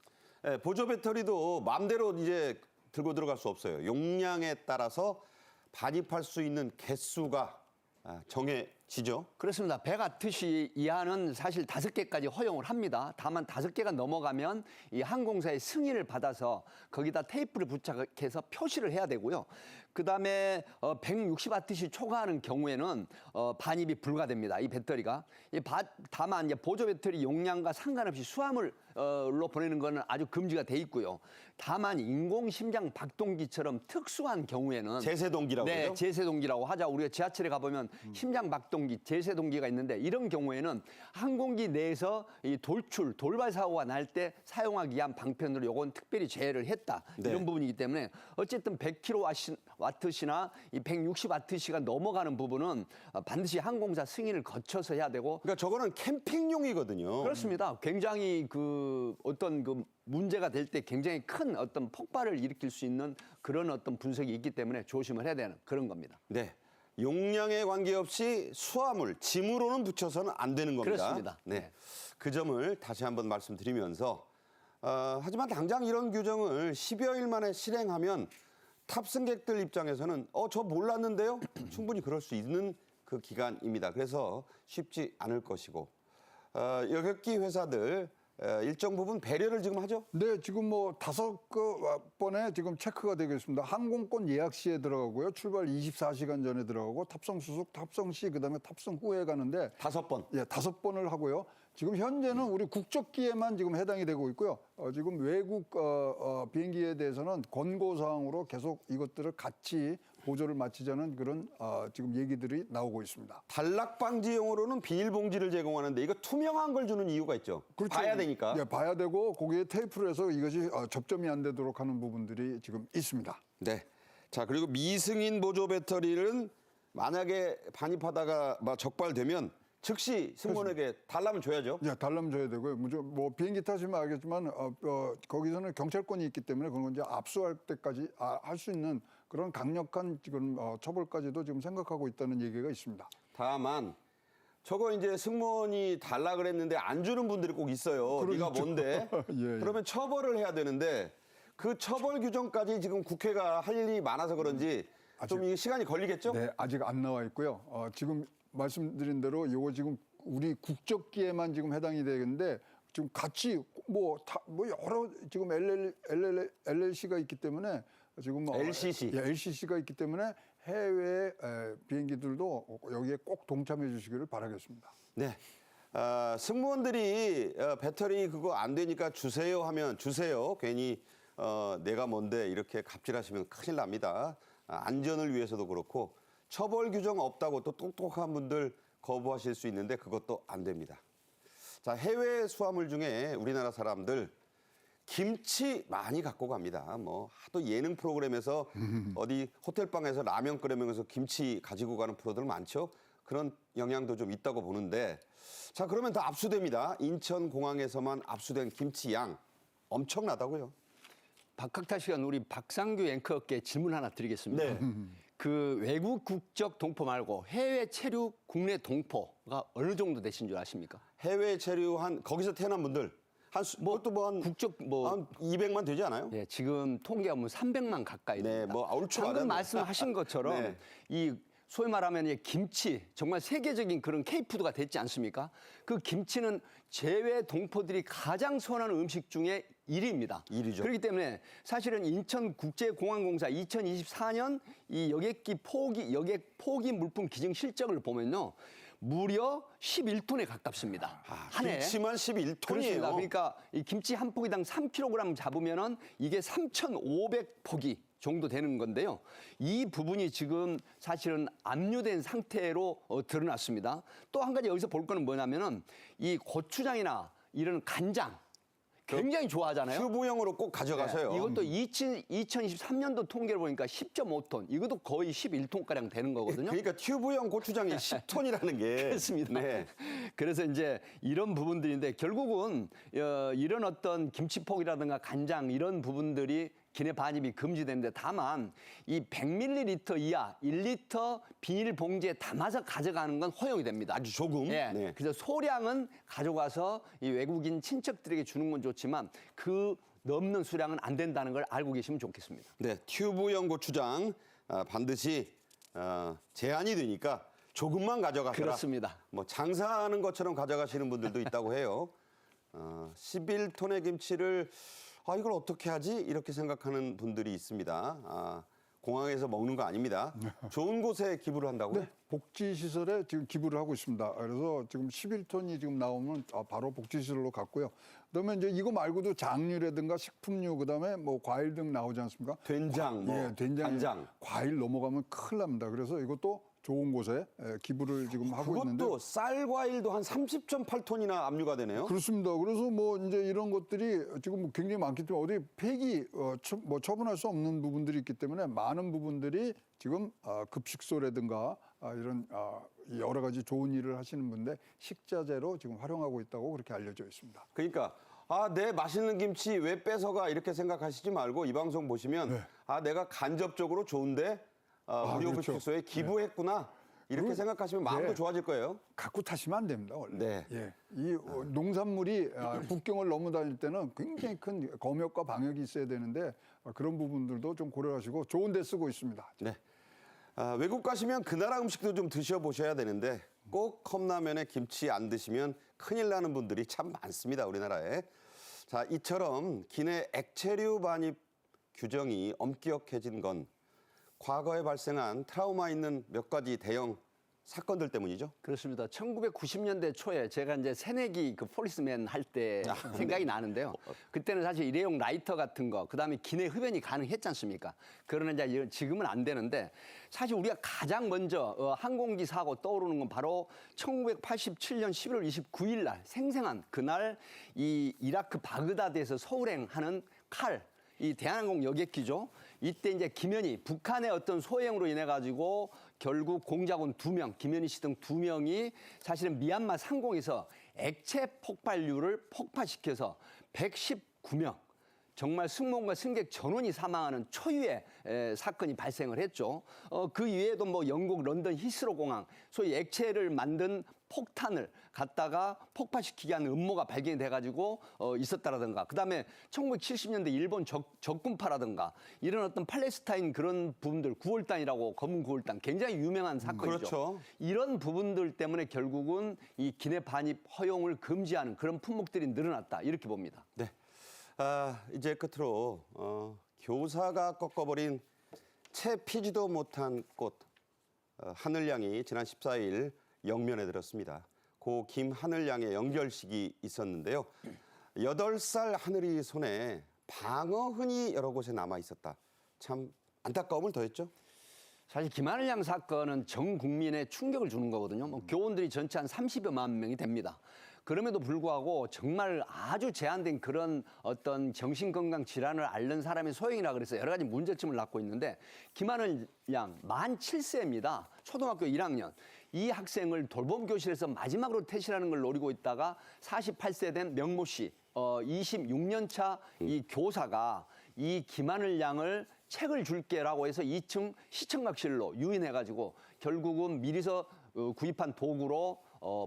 예, 보조 배터리도 마음대로 이제 들고 들어갈 수 없어요. 용량에 따라서 반입할 수 있는 개수가 정해지죠. 그렇습니다. 100와트시 이하는 사실 5개까지 허용을 합니다. 다만 5개가 넘어가면 이 항공사의 승인을 받아서 거기다 테이프를 부착해서 표시를 해야 되고요. 그다음에 160와트시 초과하는 경우에는 반입이 불가됩니다. 이 배터리가. 다만 이제 보조 배터리 용량과 상관없이 수화물로 보내는 거는 아주 금지가 돼 있고요. 다만 인공 심장 박동기처럼 특수한 경우에는 제세동기라고 네, 그러죠? 제세동기라고 하자. 우리가 지하철에 가보면 심장 박동기, 제세동기가 있는데 이런 경우에는 항공기 내에서 이 돌발 사고가 날 때 사용하기 위한 방편으로 요건 특별히 제외를 했다. 네. 이런 부분이기 때문에 어쨌든 100kW나 이 160W가 넘어가는 부분은 반드시 항공사 승인을 거쳐서 해야 되고 그러니까 저거는 캠핑용이거든요. 그렇습니다. 굉장히 그 어떤 그 문제가 될 때 굉장히 큰 어떤 폭발을 일으킬 수 있는 그런 어떤 분석이 있기 때문에 조심을 해야 되는 그런 겁니다. 네. 용량에 관계없이 수화물, 짐으로는 붙여서는 안 되는 겁니다. 그렇습니다. 네. 네. 그 점을 다시 한번 말씀드리면서 하지만 당장 이런 규정을 10여일 만에 실행하면 탑승객들 입장에서는 저 몰랐는데요? 충분히 그럴 수 있는 그 기간입니다. 그래서 쉽지 않을 것이고 여객기 회사들 일정 부분 배려를 지금 하죠? 네, 지금 뭐 5번에 지금 체크가 되고 있습니다. 항공권 예약 시에 들어가고요. 출발 24시간 전에 들어가고 탑승 수속, 탑승 시, 그다음에 탑승 후에 가는데 5번. 예, 5번을 하고요. 지금 현재는 우리 국적기에만 지금 해당이 되고 있고요. 지금 외국 비행기에 대해서는 권고사항으로 계속 이것들을 같이 보조를 마치자는 그런 지금 얘기들이 나오고 있습니다. 단락 방지용으로는 비닐봉지를 제공하는데 이거 투명한 걸 주는 이유가 있죠. 그렇죠. 봐야 되니까. 예, 봐야 되고 거기에 테이프를 해서 이것이 접점이 안 되도록 하는 부분들이 지금 있습니다. 네. 자, 그리고 미승인 보조 배터리는 만약에 반입하다가 적발되면 즉시 승무원에게 달라면 줘야죠. 예, 달라면 줘야 되고요. 뭐 비행기 타시면 알겠지만 거기서는 경찰권이 있기 때문에 그런 건 이제 압수할 때까지 할 수 있는 그런 강력한 지금 처벌까지도 지금 생각하고 있다는 얘기가 있습니다. 다만 저거 이제 승무원이 달라 그랬는데 안 주는 분들이 꼭 있어요. 네가 뭔데? 예, 예. 그러면 처벌을 해야 되는데 그 처벌 규정까지 지금 국회가 할 일이 많아서 그런지 좀 이게 시간이 걸리겠죠? 네, 아직 안 나와 있고요. 지금 말씀드린 대로 이거 지금 우리 국적기에만 지금 해당이 되는데 지금 같이 뭐 여러 지금 LLC가 있기 때문에 지금 LCC. 예, LCC가 있기 때문에 해외 비행기들도 여기에 꼭 동참해 주시기를 바라겠습니다. 네. 승무원들이 배터리 그거 안 되니까 주세요 하면 주세요. 괜히 내가 뭔데 이렇게 갑질하시면 큰일 납니다. 안전을 위해서도 그렇고 처벌 규정 없다고 또 똑똑한 분들 거부하실 수 있는데 그것도 안 됩니다. 자, 해외 수화물 중에 우리나라 사람들 김치 많이 갖고 갑니다. 뭐 하도 예능 프로그램에서 어디 호텔방에서 라면 끓여먹으면서 김치 가지고 가는 프로들 많죠. 그런 영향도 좀 있다고 보는데 자, 그러면 다 압수됩니다. 인천공항에서만 압수된 김치 양 엄청나다고요. 박학타 시간 우리 박상규 앵커께 질문 하나 드리겠습니다. 네. 그 외국 국적 동포 말고 해외 체류 국내 동포가 어느 정도 되신 줄 아십니까? 해외 체류한 거기서 태어난 분들 그것도 뭐한 국적 한 200만 되지 않아요? 예, 지금 통계가 뭐 300만 가까이 네, 됩니다. 뭐 얼추 방금 맞았네. 말씀하신 것처럼 네. 이 소위 말하면 이 김치 정말 세계적인 그런 K푸드가 됐지 않습니까? 그 김치는 재외 동포들이 가장 선호하는 음식 중에 1위입니다. 1위죠. 그렇기 때문에 사실은 인천국제공항공사 2024년 이 여객 포기 물품 기증 실적을 보면요. 무려 11톤에 가깝습니다. 한 해. 김치만 11톤이에요. 그렇습니다. 그러니까 이 김치 한 포기당 3kg 잡으면은 이게 3,500포기 정도 되는 건데요. 이 부분이 지금 사실은 압류된 상태로 드러났습니다. 또 한 가지 여기서 볼 거는 뭐냐면은 이 고추장이나 이런 간장 굉장히 좋아하잖아요. 큐브형으로 꼭 가져가세요. 네, 이것도 2023년도 통계를 보니까 10.5톤, 이것도 거의 11톤가량 되는 거거든요. 그러니까 튜브형 고추장이 10톤이라는 게 그렇습니다. 네. 그래서 이제 이런 부분들인데 결국은 이런 어떤 김치폭이라든가 간장 이런 부분들이 기내 반입이 금지되는데 다만 이 100ml 이하 1리터 비닐 봉지에 담아서 가져가는 건 허용이 됩니다. 아주 조금. 예. 네. 그래서 소량은 가져가서 이 외국인 친척들에게 주는 건 좋지만 그 넘는 수량은 안 된다는 걸 알고 계시면 좋겠습니다. 네, 튜브형 고추장 반드시 제한이 되니까 조금만 가져가세요. 그렇습니다. 뭐 장사하는 것처럼 가져가시는 분들도 있다고 해요. 11톤의 김치를 이걸 어떻게 하지? 이렇게 생각하는 분들이 있습니다. 공항에서 먹는 거 아닙니다. 좋은 곳에 기부를 한다고요? 네, 복지시설에 지금 기부를 하고 있습니다. 그래서 지금 11톤이 지금 나오면 바로 복지시설로 갔고요. 그다음에 이제 이거 말고도 장류라든가 식품류, 그다음에 뭐 과일 등 나오지 않습니까? 된장, 뭐 예, 된장, 간장. 과일 넘어가면 큰일 납니다. 그래서 이것도 좋은 곳에 기부를 지금 하고 있는데. 그것도 쌀 과일도 한 30.8톤이나 압류가 되네요. 그렇습니다. 그래서 뭐 이제 이런 것들이 지금 굉장히 많기 때문에 어디 폐기 처분할 수 없는 부분들이 있기 때문에 많은 부분들이 지금 급식소라든가 이런 여러 가지 좋은 일을 하시는 분들 식자재로 지금 활용하고 있다고 그렇게 알려져 있습니다. 그러니까 내 맛있는 김치 왜 뺏어가 이렇게 생각하시지 말고 이 방송 보시면 네. 내가 간접적으로 좋은데 그렇죠. 무료급식소에 기부했구나 이렇게 그리고- 생각하시면 마음도 네. 좋아질 거예요. 갖고 타시면 안 됩니다, 원래. 네. 예. 이 농산물이 국경을 넘어 다닐 때는 굉장히 큰 검역과 방역이 있어야 되는데 그런 부분들도 좀 고려하시고 좋은 데 쓰고 있습니다. 네. 외국 가시면 그 나라 음식도 좀 드셔보셔야 되는데 꼭 컵라면에 김치 안 드시면 큰일 나는 분들이 참 많습니다, 우리나라에. 자, 이처럼 기내 액체류 반입 규정이 엄격해진 건 과거에 발생한 트라우마 있는 몇 가지 대형 사건들 때문이죠. 그렇습니다. 1990년대 초에 제가 이제 새내기 그 폴리스맨 할 때 생각이 나는데요. 그때는 사실 일회용 라이터 같은 거, 그다음에 기내 흡연이 가능했지 않습니까? 그러나 이제 지금은 안 되는데 사실 우리가 가장 먼저 항공기 사고 떠오르는 건 바로 1987년 11월 29일 날 생생한 그날 이 이라크 바그다드에서 서울행하는 이 대한항공 여객기죠. 이때 이제 김현희 북한의 어떤 소행으로 인해 가지고 결국 공작원 2명, 김현희 씨 등 2명이 사실은 미얀마 상공에서 액체 폭발류를 폭파시켜서 119명, 정말 승무원과 승객 전원이 사망하는 초유의 사건이 발생을 했죠. 그 이외에도 뭐 영국 런던 히스로 공항, 소위 액체를 만든 폭탄을 갖다가 폭파시키게 하는 음모가 발견이 돼가지고 있었다라든가, 그다음에 1970년대 일본 적군파라든가 이런 어떤 팔레스타인 그런 부분들, 9월단이라고 검은 9월단 굉장히 유명한 사건이죠. 그렇죠. 이런 부분들 때문에 결국은 이 기내 반입 허용을 금지하는 그런 품목들이 늘어났다 이렇게 봅니다. 네. 이제 끝으로 교사가 꺾어버린 채 피지도 못한 꽃 하늘양이 지난 14일 영면에 들었습니다. 고 김하늘양의 영결식이 있었는데요. 8살 하늘이 손에 방어흔이 여러 곳에 남아 있었다. 참 안타까움을 더했죠. 사실 김하늘양 사건은 전 국민에 충격을 주는 거거든요. 뭐 교원들이 전체 한 30여만 명이 됩니다. 그럼에도 불구하고 정말 아주 제한된 그런 어떤 정신건강 질환을 앓는 사람의 소행이라 그래서 여러 가지 문제점을 낳고 있는데, 김하늘 양 만 7세입니다. 초등학교 1학년. 이 학생을 돌봄 교실에서 마지막으로 퇴실하는 걸 노리고 있다가 48세 된 명모 씨, 26년 차 이 교사가 이 김하늘 양을 책을 줄게라고 해서 2층 시청각실로 유인해가지고 결국은 미리서 구입한 도구로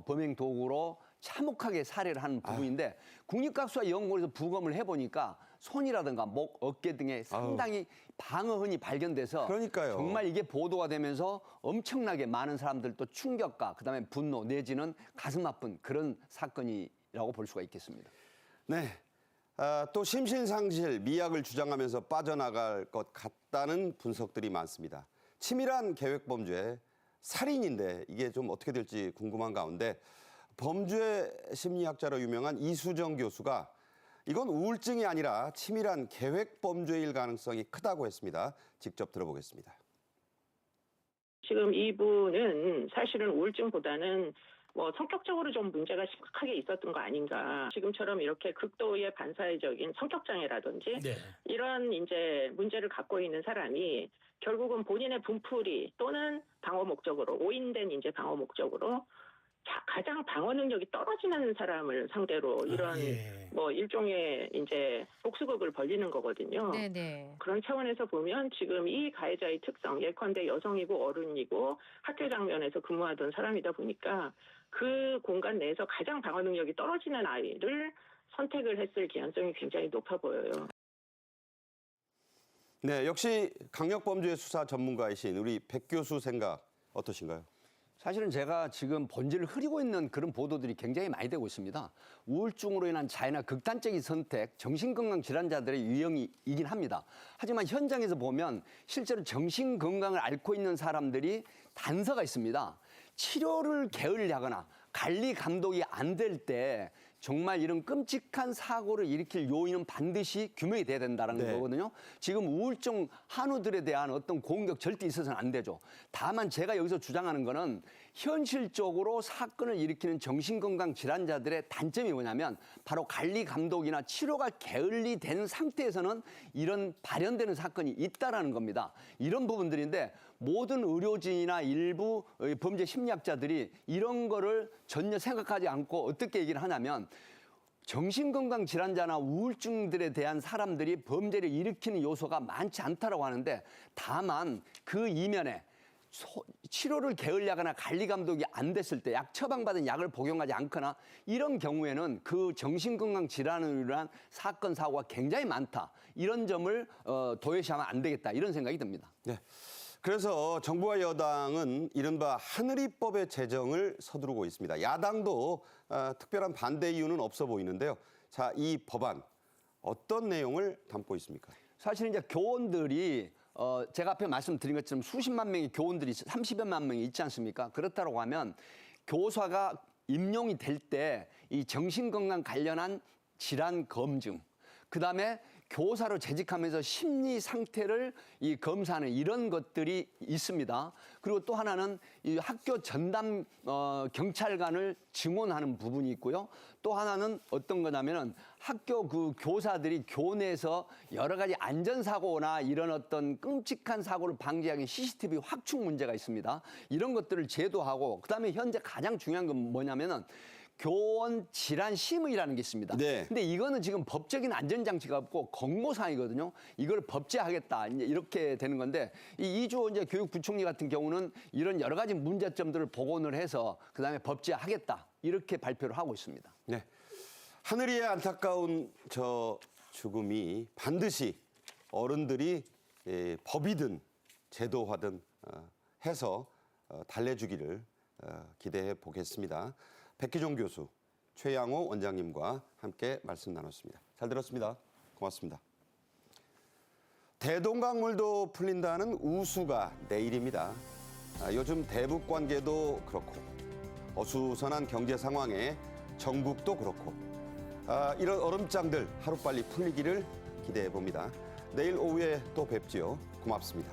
범행 도구로 참혹하게 살해를 하는 부분인데 국립각수와 연구원에서 부검을 해보니까 손이라든가 목, 어깨 등에 상당히 방어흔이 발견돼서 그러니까요. 정말 이게 보도가 되면서 엄청나게 많은 사람들도 충격과 그다음에 분노 내지는 가슴 아픈 그런 사건이라고 볼 수가 있겠습니다. 네. 또 심신상실, 미약을 주장하면서 빠져나갈 것 같다는 분석들이 많습니다. 치밀한 계획범죄, 살인인데 이게 좀 어떻게 될지 궁금한 가운데 범죄 심리학자로 유명한 이수정 교수가 이건 우울증이 아니라 치밀한 계획범죄일 가능성이 크다고 했습니다. 직접 들어보겠습니다. 지금 이분은 사실은 우울증보다는 성격적으로 좀 문제가 심각하게 있었던 거 아닌가. 지금처럼 이렇게 극도의 반사회적인 성격장애라든지 이런 이제 문제를 갖고 있는 사람이 결국은 본인의 분풀이 또는 방어 목적으로 오인된 이제 방어 목적으로 가장 방어 능력이 떨어지는 사람을 상대로 이런 일종의 이제 복수극을 벌리는 거거든요. 네네. 그런 차원에서 보면 지금 이 가해자의 특성, 예컨대 여성이고 어른이고 학교 장면에서 근무하던 사람이다 보니까 그 공간 내에서 가장 방어 능력이 떨어지는 아이를 선택을 했을 개연성이 굉장히 높아 보여요. 네, 역시 강력범죄 수사 전문가이신 우리 백 교수 생각 어떠신가요? 사실은 제가 지금 본질을 흐리고 있는 그런 보도들이 굉장히 많이 되고 있습니다. 우울증으로 인한 자해나 극단적인 선택, 정신건강 질환자들의 유형이긴 합니다. 하지만 현장에서 보면 실제로 정신건강을 앓고 있는 사람들이 단서가 있습니다. 치료를 게을리하거나 관리 감독이 안 될 때 정말 이런 끔찍한 사고를 일으킬 요인은 반드시 규명이 돼야 된다는 거거든요. 지금 우울증 한우들에 대한 어떤 공격 절대 있어서는 안 되죠. 다만 제가 여기서 주장하는 거는 현실적으로 사건을 일으키는 정신건강 질환자들의 단점이 뭐냐면 바로 관리 감독이나 치료가 게을리된 상태에서는 이런 발현되는 사건이 있다라는 겁니다. 이런 부분들인데 모든 의료진이나 일부 범죄 심리학자들이 이런 거를 전혀 생각하지 않고 어떻게 얘기를 하냐면 정신건강 질환자나 우울증들에 대한 사람들이 범죄를 일으키는 요소가 많지 않다라고 하는데 다만 그 이면에 치료를 게을리하거나 관리 감독이 안 됐을 때 약 처방받은 약을 복용하지 않거나 이런 경우에는 그 정신건강 질환으로 인한 사건 사고가 굉장히 많다. 이런 점을 도외시하면 안 되겠다. 이런 생각이 듭니다. 네. 그래서 정부와 여당은 이른바 하늘이법의 제정을 서두르고 있습니다. 야당도 특별한 반대 이유는 없어 보이는데요. 자, 이 법안 어떤 내용을 담고 있습니까? 사실 이제 교원들이 제가 앞에 말씀드린 것처럼 수십만 명의 교원들이 30여만 명이 있지 않습니까? 그렇다고 하면 교사가 임용이 될 때 이 정신건강 관련한 질환 검증, 그다음에 교사로 재직하면서 심리 상태를 이 검사하는 이런 것들이 있습니다. 그리고 또 하나는 이 학교 전담 경찰관을 증원하는 부분이 있고요. 또 하나는 어떤 거냐면은 학교 그 교사들이 교내에서 여러 가지 안전사고나 이런 어떤 끔찍한 사고를 방지하기 위한 CCTV 확충 문제가 있습니다. 이런 것들을 제도하고 그다음에 현재 가장 중요한 건 뭐냐면은 교원 질환 심의라는 게 있습니다. 네. 근데 이거는 지금 법적인 안전장치가 없고 공모사항이거든요. 이걸 법제하겠다. 이제 이렇게 되는 건데 이 이주호 이제 교육부총리 같은 경우는 이런 여러 가지 문제점들을 복원을 해서 그다음에 법제하겠다. 이렇게 발표를 하고 있습니다. 네. 하늘이의 안타까운 저 죽음이 반드시 어른들이 법이든 제도화든 해서 달래주기를 기대해 보겠습니다. 백기종 교수, 최양호 원장님과 함께 말씀 나눴습니다. 잘 들었습니다. 고맙습니다. 대동강물도 풀린다는 우수가 내일입니다. 요즘 대북 관계도 그렇고 어수선한 경제 상황에 정국도 그렇고 이런 얼음장들 하루빨리 풀리기를 기대해 봅니다. 내일 오후에 또 뵙지요. 고맙습니다.